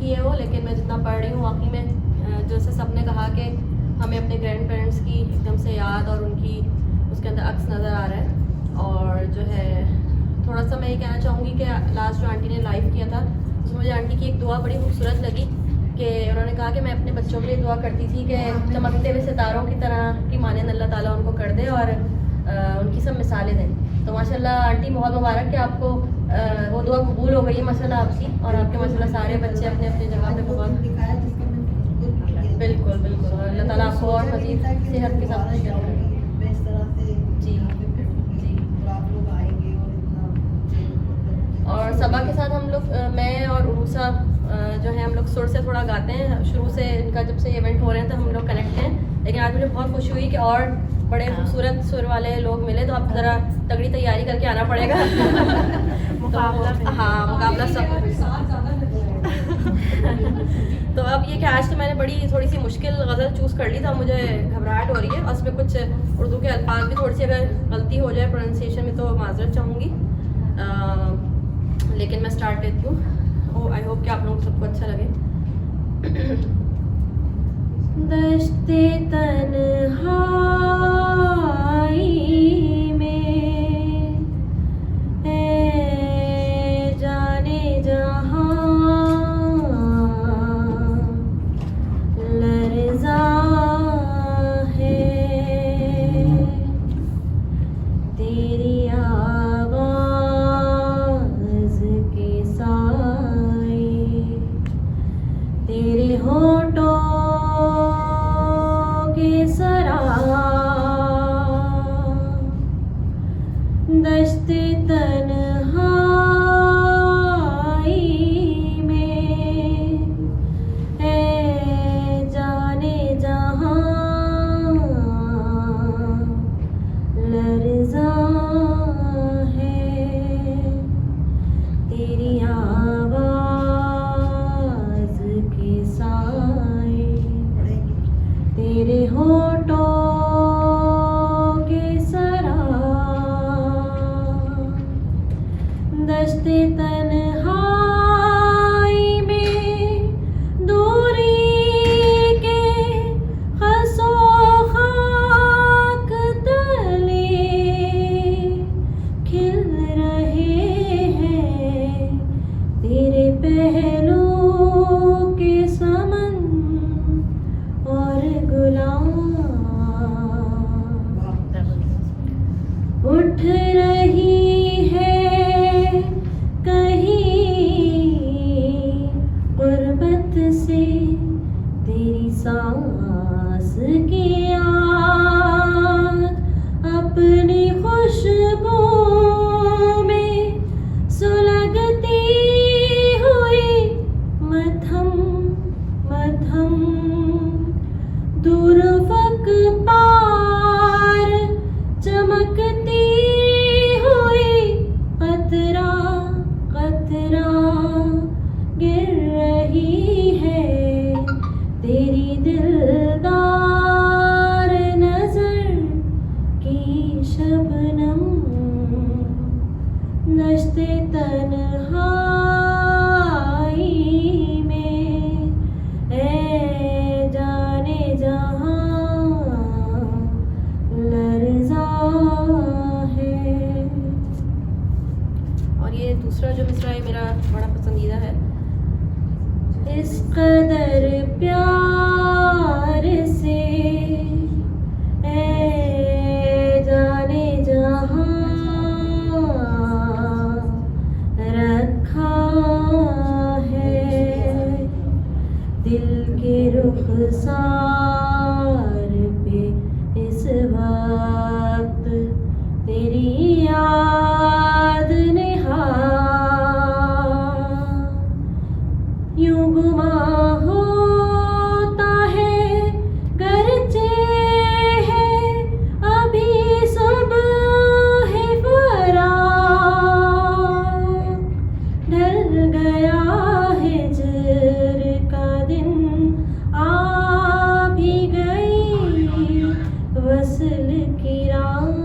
की है वो, लेकिन मैं जितना पढ़ रही हूँ वाकई में जैसे सब ने कहा कि हमें अपने ग्रैंड पेरेंट्स की एकदम से याद और उनकी उसके अंदर अक्स नज़र आ रहा है। और जो है थोड़ा सा मैं ये कहना चाहूँगी कि लास्ट जो आंटी ने लाइव किया था उसमें मुझे आंटी की एक दुआ बड़ी खूबसूरत लगी कि उन्होंने कहा कि मैं अपने बच्चों के लिए दुआ करती थी कि चमकते हुए सितारों की तरह की माने अल्लाह ताला उनको कर दे और उनकी सब मिसालें दें। तो माशाल्लाह आंटी बहुत मुबारक कि आपको वो दुआ कबूल हो गई है माशाल्लाह आपकी, और आपके माशाल्लाह सारे बच्चे अपने अपने जगह पे बहुत बिल्कुल बिल्कुल अल्लाह ताला आपको और मज़ीद सेहत के साथ जी जी। और सबा के साथ हम लोग मैं और उरूसा जो है हम लोग सुर से थोड़ा गाते हैं शुरू से, इनका जब से इवेंट हो रहे हैं तो हम लोग कनेक्ट हैं। लेकिन आज मुझे बहुत खुशी हुई कि और बड़े खूबसूरत सुर वाले लोग मिले, तो अब ज़रा तगड़ी तैयारी करके आना पड़ेगा। हाँ मुकाबला सब। तो अब ये कि आज तो मैंने बड़ी थोड़ी सी मुश्किल गज़ल चूज़ कर ली था, मुझे घबराहट हो रही है और उसमें कुछ उर्दू के अल्फाज भी थोड़ी सी अगर गलती हो जाए प्रोनाउंसिएशन में तो माजरत चाहूँगी, लेकिन मैं स्टार्ट लेती हूँ। आई होप कि आप लोगों को सबको अच्छा लगे। दश्ते तन्हाई में है जाने जहाँ लर्ज़ा है तेरी तेरे होठों के सरा दश्ते तन्हाई में है जाने जहाँ लर्ज़ा है तेरी तेरे होठों के सरा दश्ते तन्हाई में दूरी के खसो खाक तले खिल रहे हैं तेरे पहलू के समन और गुलाम उठ रही है कहीं गुर्बत से तेरी सांस की याद अपनी खुशबू में सुलगती हुई मथम मथम दूरवक पार चमकती हुई कतरा कतरा गिर रही है तेरी दिलदार नजर की शबनम दश्ते तन्हाई में जहाँ लर्ज़ा है। और ये दूसरा जो मिसरा है मेरा बड़ा पसंदीदा है। इस कदर प्यार से ए जाने जहाँ रखा है दिल के रुखसार पे इस वक्त तेरी याद निहा यूं गुमा होता है गरचे है अभी सुबह है फरा ढल गया हिज्र का दिन आ भी गई वसल की रात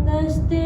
दश्ते